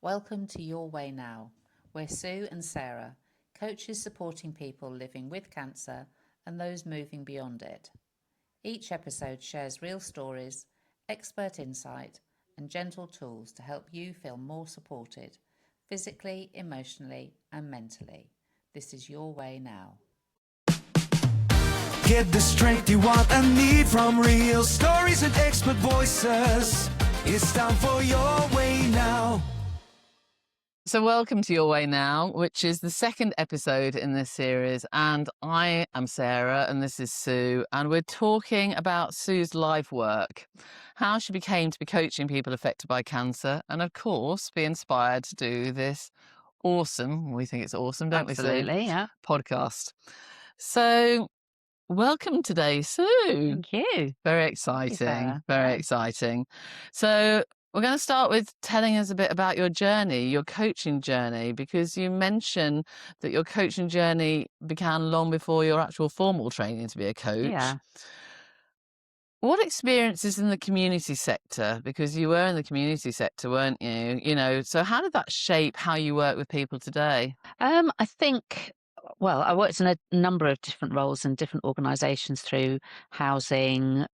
Welcome to Your Way Now. We're Sue and Sarah, coaches supporting people living with cancer and those moving beyond it. Each episode shares real stories, expert insight, and gentle tools to help you feel more supported, physically, emotionally, and mentally. This is Your Way Now. Get the strength you want and need from real stories and expert voices. It's time for Your Way Now. So welcome to Your Way Now, which is the second episode in this series. And I am Sarah and this is Sue. And we're talking about Sue's life work, how she became to be coaching people affected by cancer. And of course, be inspired to do this awesome, we think it's awesome, don't we, Sue? Absolutely, yeah. Podcast. So welcome today, Sue. Thank you. Very exciting. Sarah. Very Yeah. exciting. So we're going to start with telling us a bit about your journey, your coaching journey, because you mentioned that your coaching journey began long before your actual formal training to be a coach. Yeah. What experiences in the community sector, because you were in the community sector, weren't you? You know, so how did that shape how you work with people today? I think, well, I worked in a number of different roles in different organisations through housing,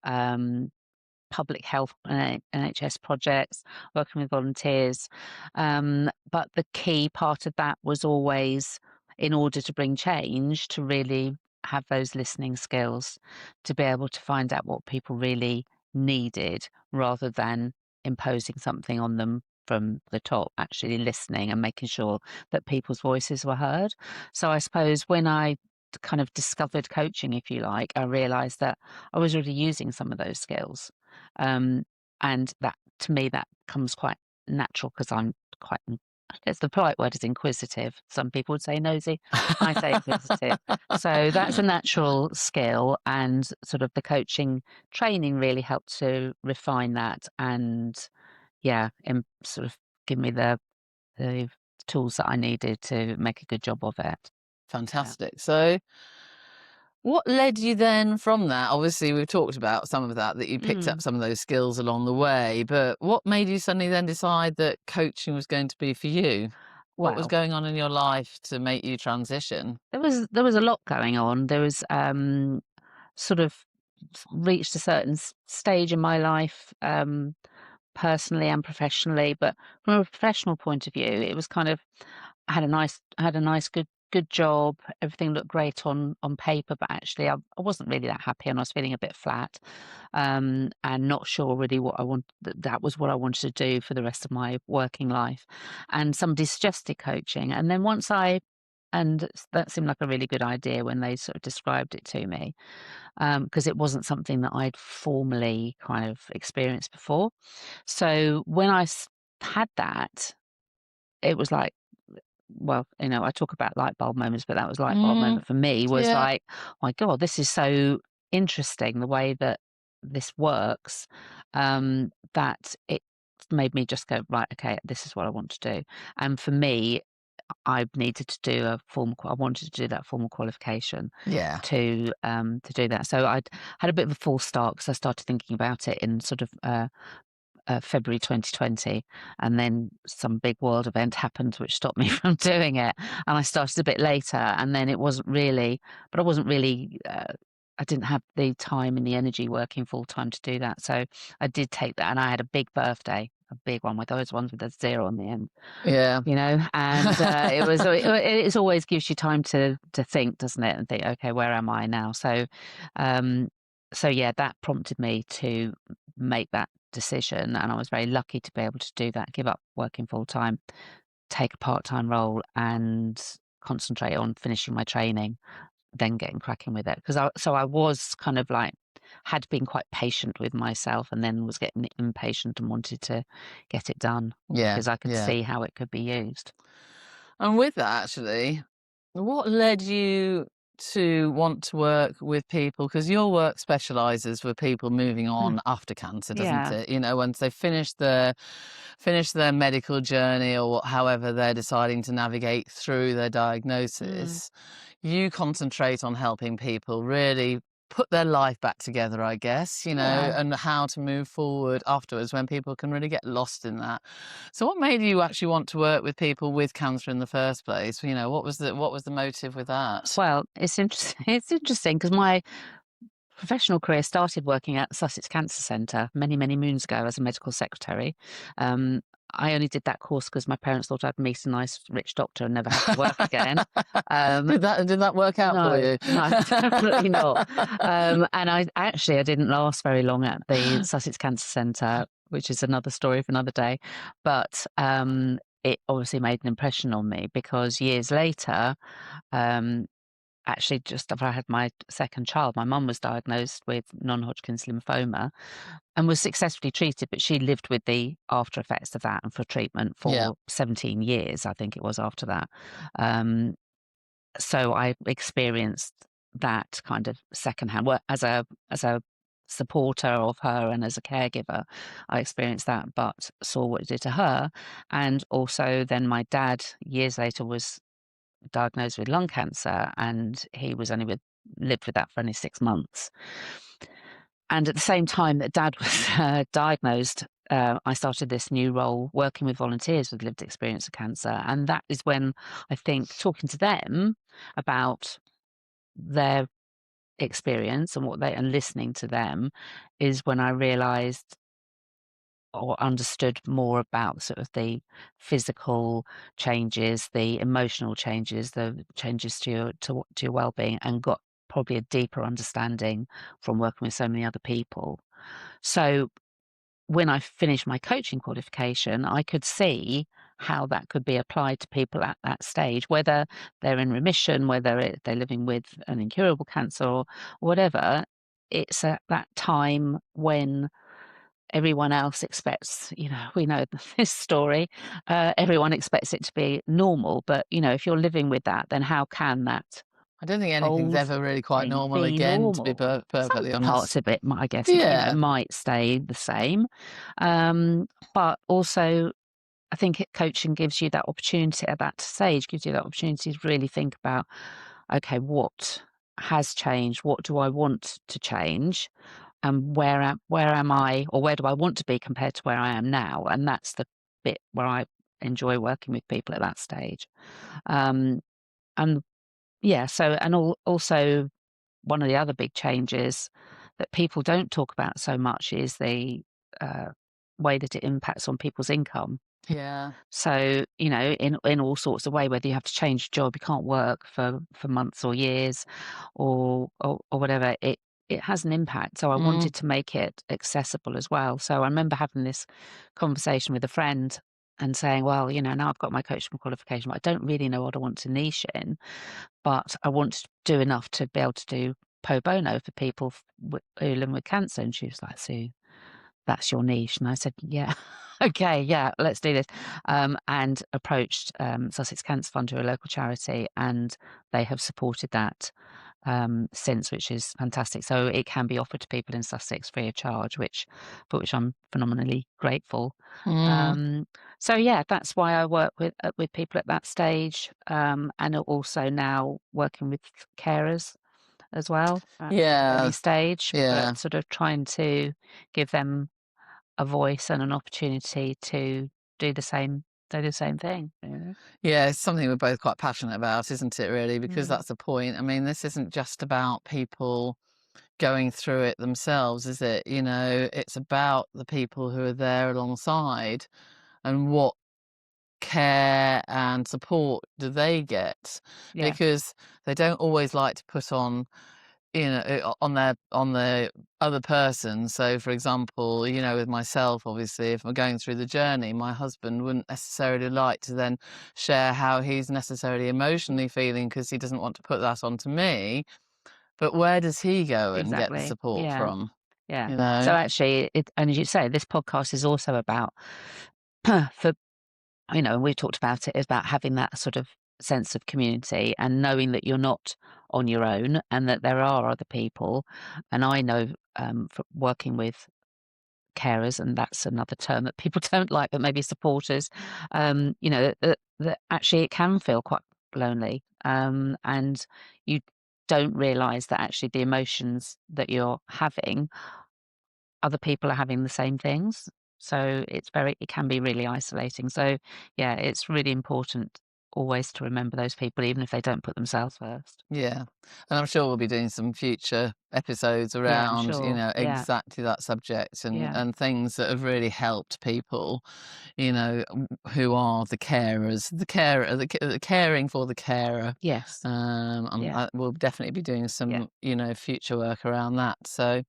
public health and NHS projects, working with volunteers. But the key part of that was always, in order to bring change, to really have those listening skills, to be able to find out what people really needed rather than imposing something on them from the top, actually listening and making sure that people's voices were heard. So I suppose when I kind of discovered coaching, if you like, I realised that I was already using some of those skills. And that, to me, that comes quite natural because I'm quite, I guess the polite word is inquisitive. Some people would say nosy. I say inquisitive. So that's a natural skill, and sort of the coaching training really helped to refine that and, yeah, and sort of give me the tools that I needed to make a good job of it. Fantastic. So what led you then from that? Obviously, we've talked about some of that you picked up some of those skills along the way, but what made you suddenly then decide that coaching was going to be for you? What was Well, going on in your life to make you transition? there was a lot going on. There was sort of reached a certain stage in my life, personally and professionally. But from a professional point of view, it was kind of I had a nice good job. Everything looked great on paper, but actually I wasn't really that happy, and I was feeling a bit flat, and not sure really what I want. That was what I wanted to do for the rest of my working life. And somebody suggested coaching, and then and that seemed like a really good idea when they sort of described it to me, because it wasn't something that I'd formally kind of experienced before. So when had that, it was like, well, I talk about light bulb moments, but that was light bulb moment for me was Yeah. like, oh my God, this is so interesting the way that this works, that it made me just go, right, okay, this is what I want to do. And for me, I needed to do I wanted to do that formal qualification Yeah. to do that. So I'd had a bit of a false start because I started thinking about it in sort of February 2020, and then some big world event happened which stopped me from doing it, and I started a bit later, and then I wasn't really, I didn't have the time and the energy working full time to do that. So I did take that, and I had a big birthday, a big one with those ones with a zero on the end. Yeah. And it always gives you time to think, doesn't it? And think, okay, where am I now? So, yeah, that prompted me to make that decision, and I was very lucky to be able to do that, give up working full time, take a part-time role, and concentrate on finishing my training, then getting cracking with it. I was kind of like, had been quite patient with myself, and then was getting impatient and wanted to get it done Yeah. because I could Yeah. see how it could be used. And with that, actually, what led you to want to work with people? Because your work specialises with people moving on after cancer, doesn't Yeah. it? Once they finish their medical journey, or however they're deciding to navigate through their diagnosis, you concentrate on helping people really put their life back together, I guess, you know, Yeah. and how to move forward afterwards when people can really get lost in that. So what made you actually want to work with people with cancer in the first place? You know, what was the motive with that? Well, it's interesting. It's interesting because my professional career started working at Sussex Cancer Centre many, many moons ago as a medical secretary. Um, I only did that course because my parents thought I'd meet a nice rich doctor and never have to work again. Um, Did that work out for no, you? no, definitely not. And I didn't last very long at the Sussex Cancer Centre, which is another story for another day. But it obviously made an impression on me because years later, um, actually just after I had my second child, my mum was diagnosed with non-Hodgkin's lymphoma and was successfully treated, but she lived with the after effects of that and for treatment Yeah. for 17 years, I think it was after that. Um, so I experienced that kind of secondhand work as a supporter of her and as a caregiver. I experienced that, but saw what it did to her. And also then my dad years later was diagnosed with lung cancer, and he was only lived with that for only 6 months. And at the same time that Dad was diagnosed, I started this new role working with volunteers with lived experience of cancer, and that is when I think talking to them about their experience and and listening to them is when I realised or understood more about sort of the physical changes, the emotional changes, the changes to your well-being, and got probably a deeper understanding from working with so many other people. So when I finished my coaching qualification, I could see how that could be applied to people at that stage, whether they're in remission, they're living with an incurable cancer or whatever. It's at that time when everyone else expects, we know this story, everyone expects it to be normal. But, if you're living with that, then how can that I don't think anything's old ever really quite thing normal be again, to be normal? Some perfectly parts honest. of it, I guess, Yeah. might stay the same. But also, I think coaching gives you that opportunity at that stage, gives you that opportunity to really think about, okay, what has changed? What do I want to change? And where am I, or where do I want to be compared to where I am now? And that's the bit where I enjoy working with people at that stage. Um, and yeah, so also one of the other big changes that people don't talk about so much is the uh, way that it impacts on people's income. Yeah. So, in all sorts of way, whether you have to change job, you can't work for months or years or whatever, it has an impact. So I Mm. wanted to make it accessible as well. So I remember having this conversation with a friend and saying, well, now I've got my coaching qualification, but I don't really know what I want to niche in, but I want to do enough to be able to do pro bono for people who live with cancer. And she was like, Sue, that's your niche. And I said, yeah, okay, yeah, let's do this. And approached Sussex Cancer Fund, who are a local charity, and they have supported that since, which is fantastic. So it can be offered to people in Sussex free of charge, for which I'm phenomenally grateful. Mm. So yeah, that's why I work with people at that stage, and also now working with carers as well at any Yeah. stage, Yeah. but sort of trying to give them a voice and an opportunity to do the same thing, really. Yeah, it's something we're both quite passionate about, isn't it, really? Because Mm. that's the point. I mean, this isn't just about people going through it themselves, is it? You know, it's about the people who are there alongside and what care and support do they get, Yeah, because they don't always like to put on, on the other person. So for example, with myself, obviously, if I'm going through the journey, my husband wouldn't necessarily like to then share how he's necessarily emotionally feeling, because he doesn't want to put that onto me. But where does he go and get the exactly. support Yeah, from, yeah. you So know? actually, and as you say, this podcast is also about for and we've talked about it, is about having that sort of sense of community and knowing that you're not on your own and that there are other people. And I know from working with carers, and that's another term that people don't like, but maybe supporters, that actually it can feel quite lonely. And you don't realise that actually the emotions that you're having, other people are having the same things. So it can be really isolating. So yeah, it's really important always to remember those people, even if they don't put themselves first. Yeah, and I'm sure we'll be doing some future episodes Yeah, I'm around, sure. Yeah, exactly that subject and yeah. things that have really helped people, who are the carers, the caring for the carer. Yes. Yeah, We'll definitely be doing yeah. some, future work around that. So,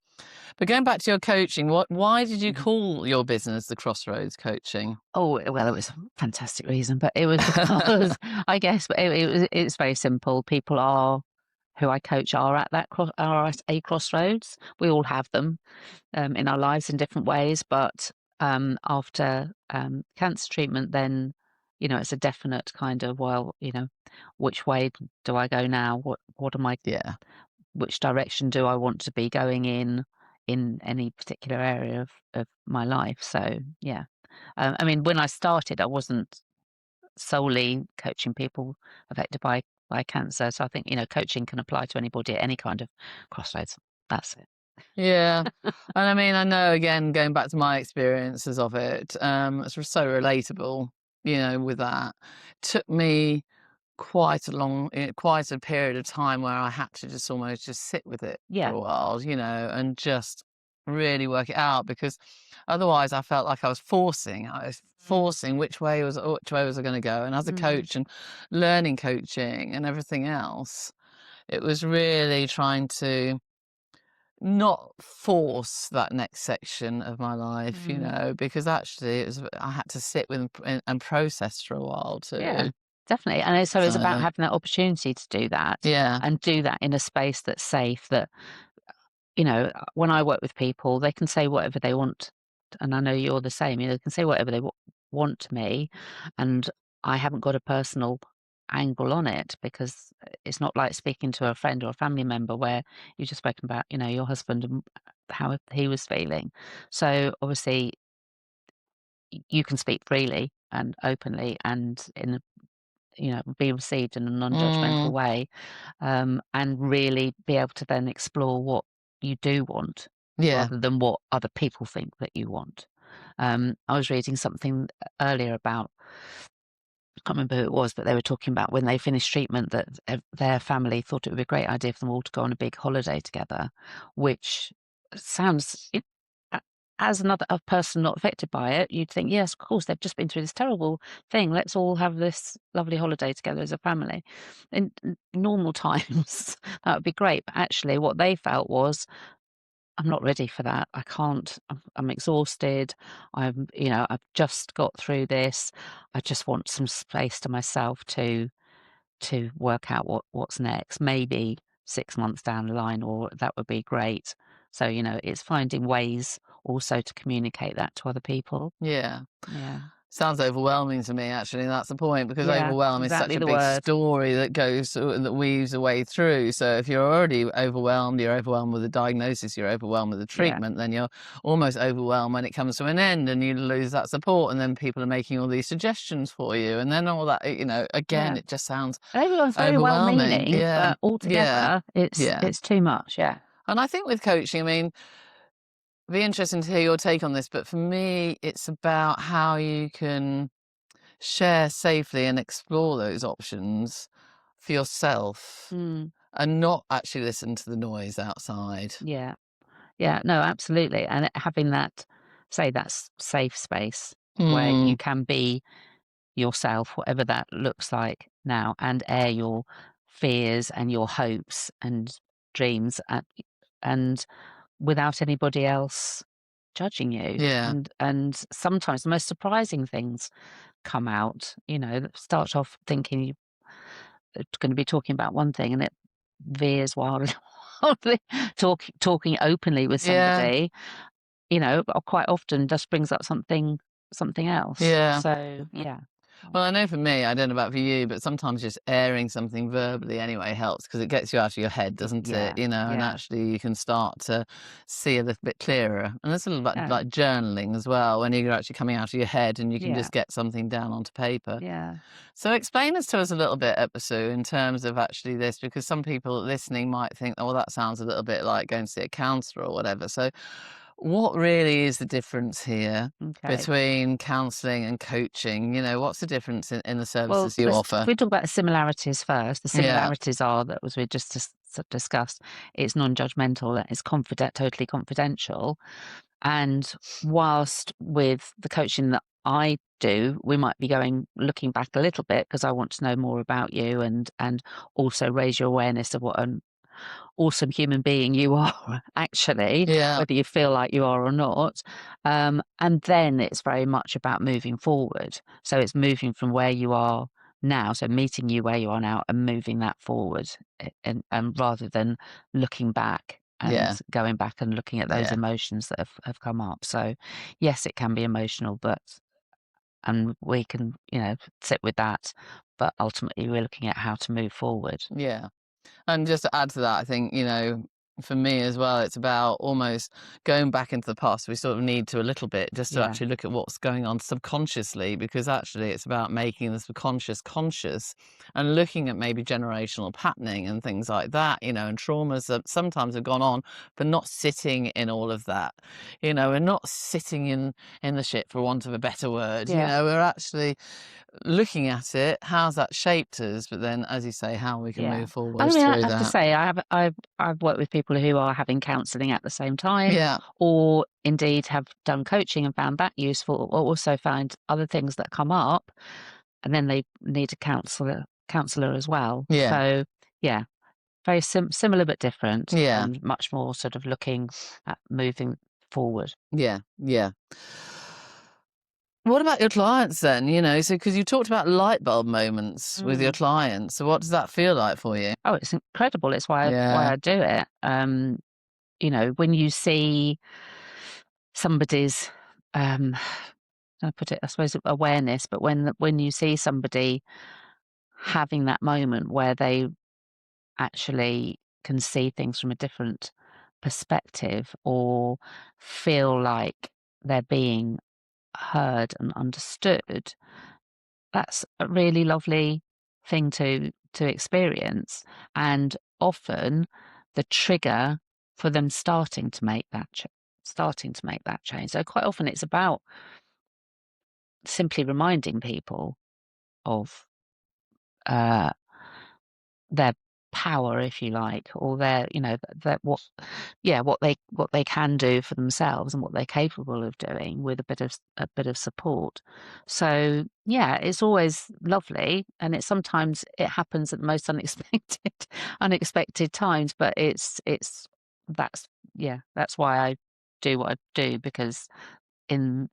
but going back to your coaching, why did you Mhm. call your business the Crossroads Coaching? Oh, well, it was a fantastic reason, but it was because I guess it's very simple. People are who I coach are at are at a crossroads. We all have them in our lives in different ways, but after cancer treatment, then it's a definite kind of, well, which way do I go now? What am I? Yeah, Which direction do I want to be going in any particular area of my life? So yeah. I mean, when I started, I wasn't solely coaching people affected by cancer. So I think, coaching can apply to anybody at any kind of crossroads. That's it. yeah. And I mean, I know again, going back to my experiences of it, it's so relatable, with that. Took me quite a period of time where I had to just almost just sit with it for Yeah. a while, and just really work it out because otherwise I felt like I was forcing. I was Mm. forcing which way was I going to go. And as a Mm. coach and learning coaching and everything else, it was really trying to not force that next section of my life, Mm. because actually I had to sit with and process for a while Yeah, too. definitely. And so it's about So having that opportunity to do that yeah, and do that in a space that's safe. That when I work with people, they can say whatever they want, and I know you're the same. They can say whatever they want to me, and I haven't got a personal angle on it because it's not like speaking to a friend or a family member where you've just spoken about, your husband and how he was feeling. So obviously, you can speak freely and openly and be received in a non-judgmental mm, way, and really be able to then explore what you do want yeah, rather than what other people think that you want. I was reading something earlier about, I can't remember who it was, but they were talking about when they finished treatment that their family thought it would be a great idea for them all to go on a big holiday together, which sounds, a- as a person not affected by it, you'd think, yes, of course, they've just been through this terrible thing. Let's all have this lovely holiday together as a family. In normal times, that would be great. But actually, what they felt was, I'm not ready for that. I can't. I'm exhausted. I've just got through this. I just want some space to myself to work out what's next. Maybe 6 months down the line, or that would be great. So, it's finding ways also to communicate that to other people. yeah. Yeah. Sounds overwhelming to me, actually. That's the point because Yeah, overwhelm is such exactly a the big word. story that weaves a way through. So if you're already overwhelmed, you're overwhelmed with the diagnosis, you're overwhelmed with the Yeah. treatment, then you're almost overwhelmed when it comes to an end and you lose that support. And then people are making all these suggestions for you. And then all that, again, Yeah. it just sounds And everyone's very well overwhelming. meaning, Yeah. but Yeah. altogether it's Yeah. it's too much. Yeah. And I think with coaching, I mean, it'd be interesting to hear your take on this, but for me, it's about how you can share safely and explore those options for yourself Mm, and not actually listen to the noise outside. yeah. Yeah, no, absolutely. And having that, say, safe space where you Mm, can be yourself, whatever that looks like now, and air your fears and your hopes and dreams, and without anybody else judging you. yeah, And sometimes the most surprising things come out. That start off thinking you're going to be talking about one thing, and it veers wildly. Talking openly with yeah, somebody, quite often just brings up something else. yeah. So, yeah. Well, I know for me, I don't know about for you, but sometimes just airing something verbally anyway helps because it gets you out of your head, doesn't it? Yeah, You know, and yeah, actually you can start to see a little bit clearer. And it's a little bit yeah, like journaling as well, when you're actually coming out of your head and you can yeah, just get something down onto paper. yeah. So explain this to us a little bit, Sue, in terms of actually this, because some people listening might think, oh, well, that sounds a little bit like going to see a counsellor or whatever. So what really is the difference here Okay. between counselling and coaching? You know, what's the difference in the Well, services you if offer? we talk about the similarities first, the Yeah, similarities are that, as we just discussed, it's non-judgmental, it's totally confidential. And whilst with the coaching that I do, we might be looking back a little bit because I want to know more about you and also raise your awareness of what an awesome human being you are, actually, yeah, whether you feel like you are or not. And then it's very much about moving forward. So it's moving from where you are now, so meeting you where you are now and moving that forward, and rather than looking back and yeah, going back and looking at those yeah, emotions that have come up. So yes, it can be emotional, and we can, sit with that, but ultimately we're looking at how to move forward. yeah. And just to add to that, I think, you know, for me as well, it's about almost going back into the past. We sort of need to a little bit just to Yeah. actually look at what's going on subconsciously, because actually it's about making the subconscious conscious and looking at maybe generational patterning and things like that, you know, and traumas that sometimes have gone on, but not sitting in all of that, you know, and not sitting in the shit, for want of a better word. You Yeah. know, we're actually looking at it, how's that shaped us, but then, as you say, how we can Yeah. move I forward mean, I through have to that. say, I've worked with people who are having counselling at the same time, Yeah, or indeed have done coaching and found that useful, or also find other things that come up, and then they need a counsellor as well. yeah, So yeah, very similar but different, yeah, and much more sort of looking at moving forward. yeah, yeah. What about your clients then? You know, so because you talked about light bulb moments with your Mm. clients, so what does that feel like for you? Oh, it's incredible. It's why Yeah, I do it. When you see somebody's um I put it, I suppose, awareness, but when you see somebody having that moment where they actually can see things from a different perspective or feel like they're being heard and understood, that's a really lovely thing to experience, and often the trigger for them starting to make that change. So quite often it's about simply reminding people of uh, their power, if you like, or their, that what they can do for themselves and what they're capable of doing with a bit of support. So yeah, it's always lovely, and it happens at the most unexpected times. But that's that's why I do what I do, because in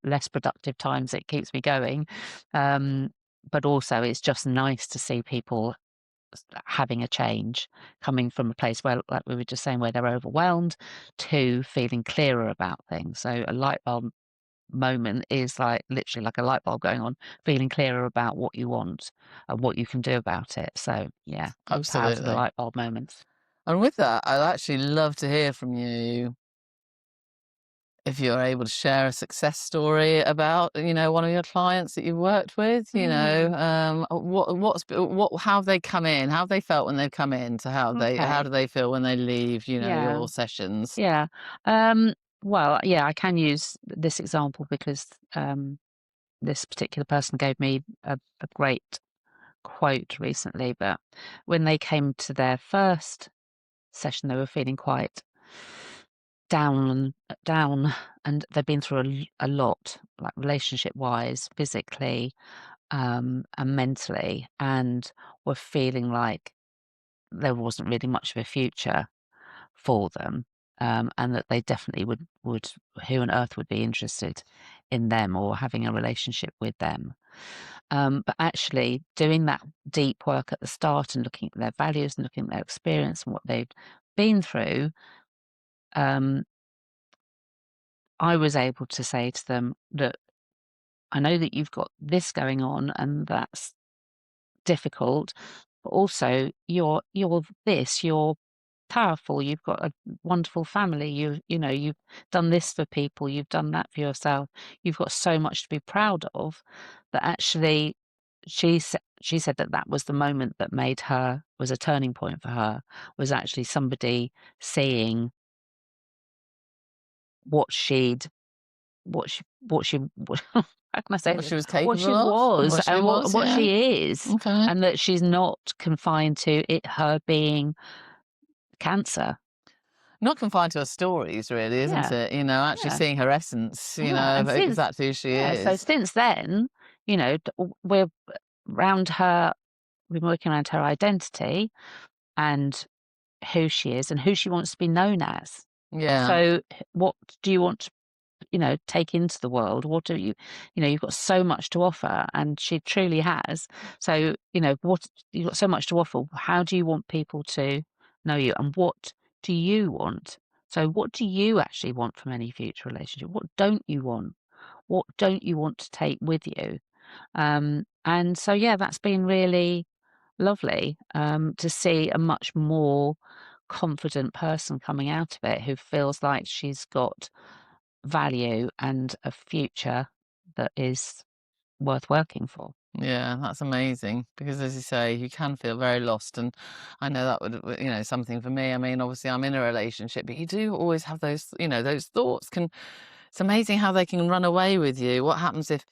less productive times it keeps me going, um, but also it's just nice to see people having a change, coming from a place where, like we were just saying, where they're overwhelmed to feeling clearer about things. So a light bulb moment is like literally like a light bulb going on, feeling clearer about what you want and what you can do about it. So yeah, got the power to the absolutely. light bulb moments. And with that, I'd actually love to hear from you if you're able to share a success story about, you know, one of your clients that you've worked with. You know, Mm, how have they come in, how have they felt when they've come in, to how okay. do they feel when they leave, you know, Yeah. your sessions? Yeah. Well, yeah, I can use this example because this particular person gave me a great quote recently. But when they came to their first session, they were feeling quite down, and they've been through a lot, like relationship wise, physically, and mentally, and were feeling like there wasn't really much of a future for them, and that they definitely would who on earth would be interested in them or having a relationship with them. But actually doing that deep work at the start and looking at their values and looking at their experience and what they've been through, um, I was able to say to them, look, I know that you've got this going on, and that's difficult, but also you're powerful, you've got a wonderful family, you know, you've done this for people, you've done that for yourself, you've got so much to be proud of, that actually she said that that was the moment that was a turning point for her, was actually somebody seeing what she'd what how can I say What this? she was What she capable of, was what she and was, what yeah. she is, Okay. and that she's not confined to her being cancer. Not confined to her stories, really, isn't Yeah, it? You know, actually yeah, seeing her essence, you yeah. know, And of since exactly who she yeah, so is. since then, you know, we're around her. We've been working around her identity and who she is and who she wants to be known as. Yeah, So, what do you want to, take into the world? What do you know, you've got so much to offer, and she truly has. So, what you've got so much to offer. How do you want people to know you, and what do you want? So, what do you actually want from any future relationship? What don't you want? What don't you want to take with you? And so, yeah, that's been really lovely to see a much more confident person coming out of it, who feels like she's got value and a future that is worth working for. yeah, that's amazing because, as you say, you can feel very lost, and I know that would, you know, something for me. I mean, obviously, I'm in a relationship, but you do always have those, you know, those thoughts can. It's amazing how they can run away with you. What happens if,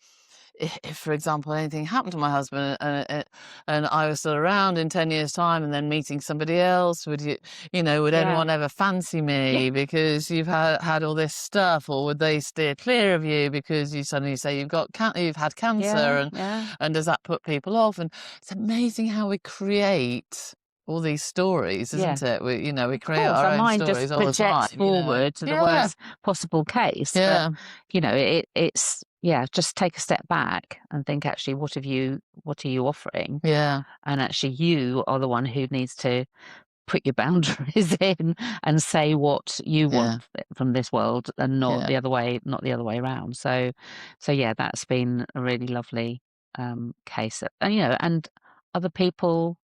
for example, anything happened to my husband and I was still around in 10 years' time and then meeting somebody else? Would you know, would Yeah. anyone ever fancy Yeah. me because you've had all this stuff, or would they steer clear of you because you suddenly say you've had cancer, Yeah. Yeah. and does that put people off? And it's amazing how we create all these stories, Yeah. isn't it? We Of create course, our our own mind just stories all the projects time, you know. forward to the Yeah, worst possible case. But, yeah, it's, yeah, just take a step back and think, actually, what are you offering? yeah, And actually, you are the one who needs to put your boundaries in and say what you want yeah, from this world, and yeah. not the other way around. So yeah, that's been a really lovely case. And and other people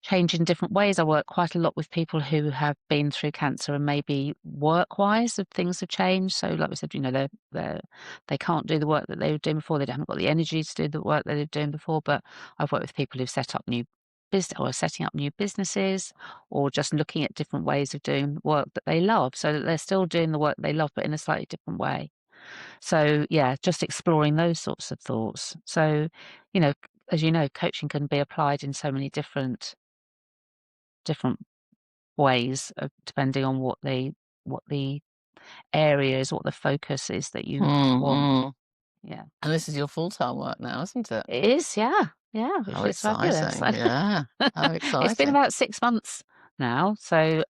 change in different ways. I work quite a lot with people who have been through cancer, and maybe work-wise, if things have changed. So, like we said, they can't do the work that they were doing before. They haven't got the energy to do the work that they were doing before. But I've worked with people who've set up new business, or setting up new businesses, or just looking at different ways of doing work that they love, so that they're still doing the work they love, but in a slightly different way. So, yeah, just exploring those sorts of thoughts. So, you know, as you know, coaching can be applied in so many different ways, depending on what the areas, what the focus is that you Mm, want. mm. Yeah. And this is your full-time work now, isn't it? It is, yeah. Yeah, How which is fabulous. exciting. Yeah. How It's been exciting. about 6 months now, so,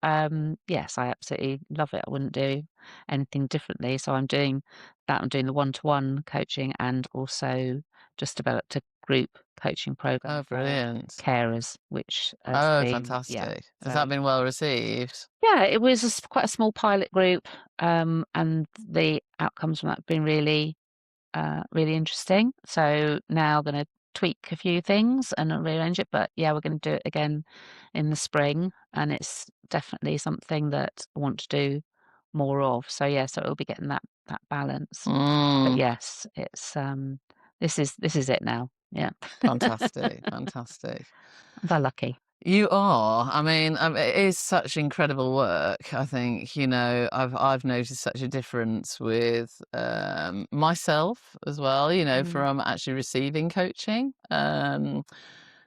yes, I absolutely love it. I wouldn't do anything differently, so I'm doing that. I'm doing the one-to-one coaching, and also just developed a group coaching Oh, program for brilliant. carers, which has Oh, been, yeah, fantastic. Has that so been well received? yeah, it was quite a small pilot group, and the outcomes from that have been really, really interesting. So now I'm gonna tweak a few things and rearrange it, but yeah, we're gonna do it again in the spring, and it's definitely something that I want to do more of. So yeah, so it'll be getting that balance. But Mm, yes, it's this is it now. Yeah. fantastic. Fantastic. Very lucky. You are. I mean, it is such incredible work. I think, you know, I've noticed such a difference with myself as well, you know, Mm. from actually receiving coaching.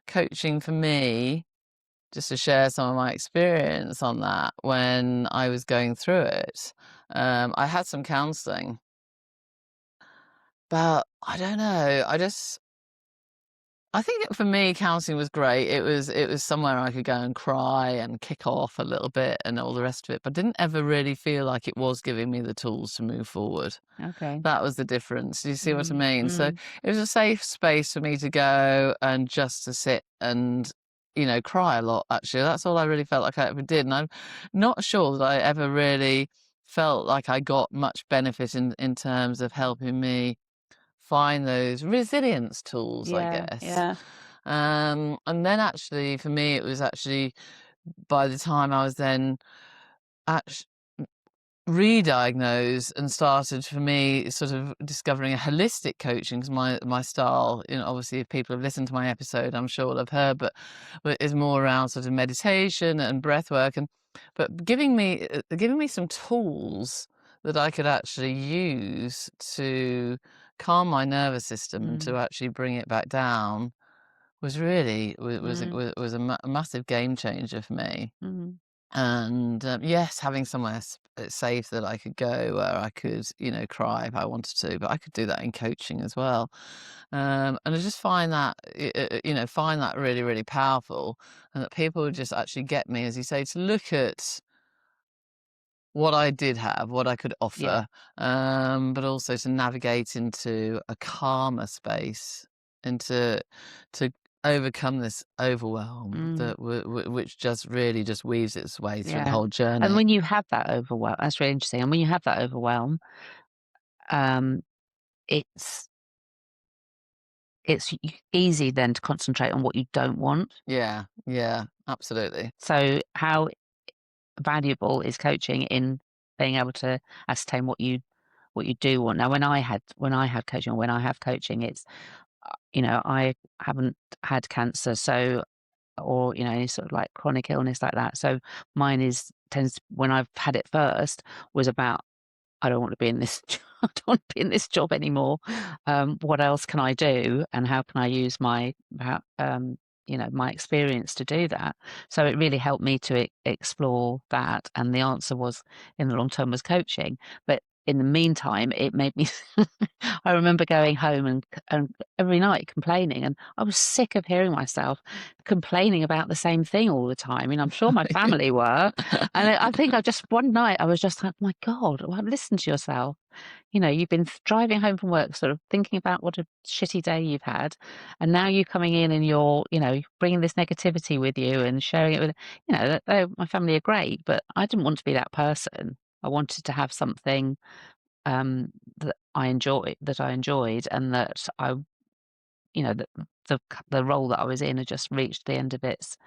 Coaching for me, just to share some of my experience on that, when I was going through it, I had some counseling, but I don't know. I think for me, counseling was great. It was somewhere I could go and cry and kick off a little bit and all the rest of it, but didn't ever really feel like it was giving me the tools to move forward. Okay. That was the difference. Do you see what I Mm, mean? So mm. it was a safe space for me to go and just to sit and, you know, cry a lot, actually. That's all I really felt like I ever did. And I'm not sure that I ever really felt like I got much benefit in terms of helping me find those resilience tools, I Yeah, guess. yeah. And then actually, for me, it was actually by the time I was then act- re-diagnosed and started for me sort of discovering a holistic coaching, because my style, obviously if people have listened to my episode, I'm sure will have heard, but is more around sort of meditation and breath work, and but giving me some tools that I could actually use to calm my nervous system and to Mm, actually bring it back down was really mm, was a massive game changer for me. mm, And yes, having somewhere safe that I could go where I could, cry if I wanted to, but I could do that in coaching as well. And I just find that, find that really, really powerful, and that people would just actually get me, as you say, to look at what I did have, what I could yeah. offer, but also to navigate into a calmer space and to overcome this overwhelm Mm, that which just really just weaves its way through the yeah. whole And journey. when you have that overwhelm, that's really interesting. And when you have that overwhelm, um, it's easy then to concentrate on what you don't want. Yeah, yeah, absolutely. So how valuable is coaching in being able to ascertain what you do want? Now, when I had coaching, or when I have coaching, it's I haven't had cancer, so or any sort of like chronic illness like that. So mine tends when I've had it first was about I don't want to be in this I don't want to be in this job anymore. What else can I do, and how can I use my experience to do that? So it really helped me to explore that, and the answer was in the long term was coaching. But in the meantime, it made me. I remember going home and every night complaining, and I was sick of hearing myself complaining about the same thing all the time. I mean, I'm sure my family were, and I think I just one night I was just like, "My God, well, listen to yourself. You've been driving home from work, sort of thinking about what a shitty day you've had, and now you're coming in and you're bringing this negativity with you and sharing it with, my family are great, but I didn't want to be that person. I wanted to have something that I enjoyed, and that that the role that I was in had just reached the end of its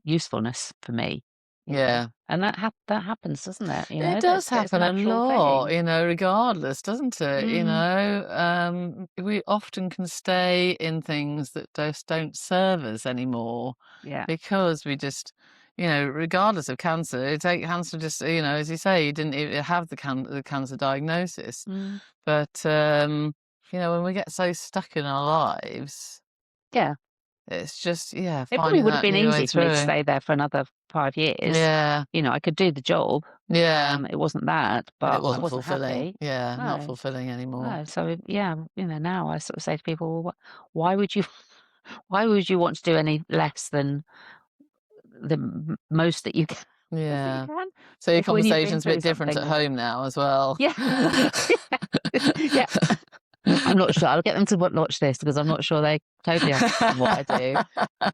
usefulness for me, Yeah. and that happens, doesn't it? It does It's a happen a natural lot, thing. regardless, doesn't it? Mm, We often can stay in things that just don't serve us anymore yeah. because we just, regardless of cancer, take cancer just, as you say, you didn't even have the cancer diagnosis. Mm, But, when we get so stuck in our lives, yeah. it's just, yeah, It probably finding would have that been new way easy for me to through. stay there for another 5 years. Yeah, I could do the job. yeah. It wasn't that, But it but I wasn't wasn't fulfilling. happy. Yeah, not No, fulfilling anymore. no. So, yeah, now I sort of say to people, "Well, why would you why would you want to do any less than the most that you can most that you Yeah. can, So your if when you've been conversation's a through bit different something at that." home now as well. Yeah. Yeah. I'm not sure. I'll get them to watch this because I'm not sure they totally understand what I do.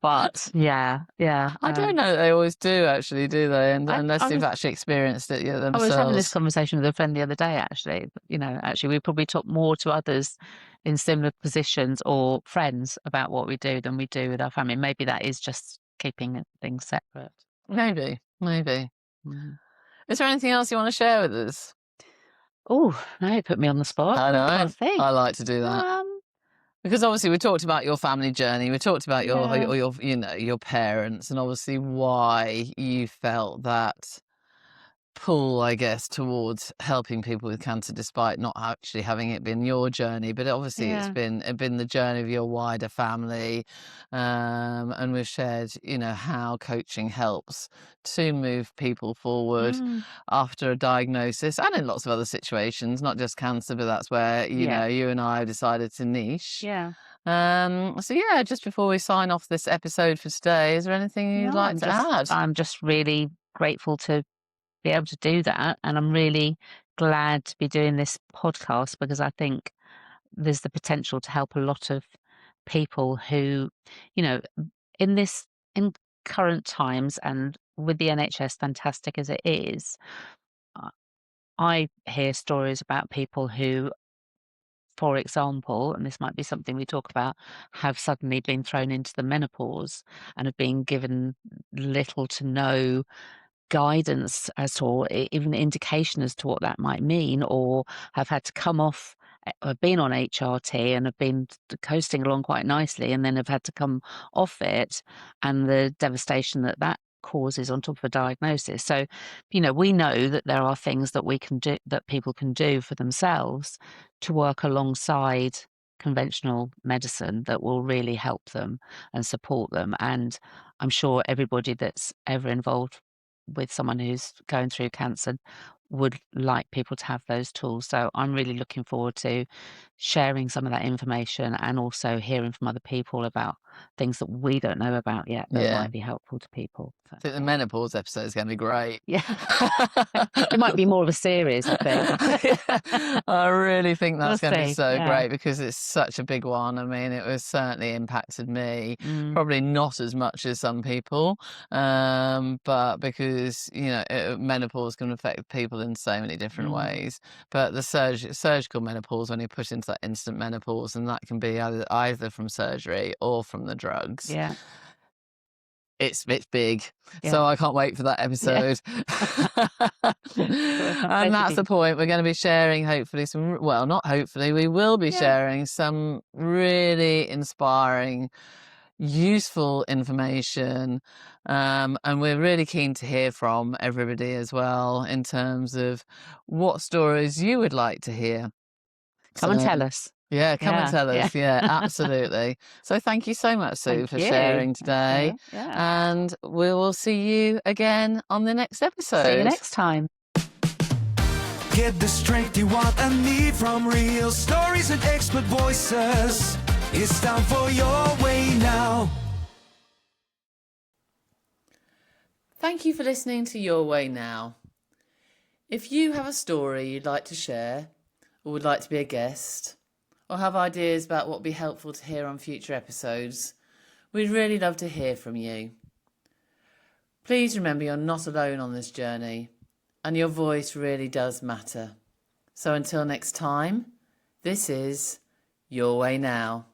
But yeah, yeah, I don't know that they always do actually, do they? And I unless they've was actually experienced it yet I was having this themselves. conversation with a friend the other day, actually. Actually, we probably talk more to others in similar positions or friends about what we do than we do with our family. Maybe that is just keeping things separate. Maybe, maybe. Mm. Is there anything else you want to share with us? Oh, now you put me on the spot. I I've got to know. think. I like to do that. Um, Because obviously we talked about your family journey, we talked about yeah, your parents, and obviously why you felt that pull, I guess, towards helping people with cancer despite not actually having it been your journey. But obviously yeah. it's been the journey of your wider family. And we've shared, how coaching helps to move people forward Mm, after a diagnosis and in lots of other situations, not just cancer, but that's where, yeah, you and I have decided to niche. yeah. So yeah, just before we sign off this episode for today, is there anything you'd No, like to add? I'm just really grateful to be able to do that, and I'm really glad to be doing this podcast because I think there's the potential to help a lot of people who, you know, in this in current times and with the NHS fantastic as it is, I I hear stories about people who for example, and this might be something we talk about, have suddenly been thrown into the menopause and have been given little to no guidance as to, or even indication as to what that might mean, or have had to come off, have been on HRT and have been coasting along quite nicely, and then have had to come off it, and the devastation that that causes on top of a diagnosis. So, we know that there are things that we can do, that people can do for themselves to work alongside conventional medicine that will really help them and support them. And I'm sure everybody that's ever involved with someone who's going through cancer would like people to have those tools. So I'm really looking forward to sharing some of that information and also hearing from other people about things that we don't know about yet that Yeah. might be helpful to people. So, I think the menopause episode is going to be great. yeah. It might be more of a series, I think. Yeah, I really think that's We'll going to be see, so yeah. great because it's such a big one. I mean, it was certainly impacted me, probably not as much as some people, but because, menopause can affect people in so many different ways. But the surgical menopause, when you push into that instant menopause, and that can be either from surgery or from the drugs. Yeah. It's big, Yeah. so I can't wait for that episode. And that's the point. We're going to be sharing, hopefully, not hopefully, we will be sharing some really inspiring, useful information. And we're really keen to hear from everybody as well in terms of what stories you would like to hear. Come and tell us. Yeah, come and tell us. Yeah. Yeah, absolutely. So thank you so much, Sue, Thank for you. sharing Thanks, today. Sarah. Yeah. And we will see you again on the next episode. See you next time. Get the strength you want and need from real stories and expert voices. It's time for Your Way Now. Thank you for listening to Your Way Now. If you have a story you'd like to share, or would like to be a guest, or have ideas about what would be helpful to hear on future episodes, we'd really love to hear from you. Please remember you're not alone on this journey, and your voice really does matter. So until next time, this is Your Way Now.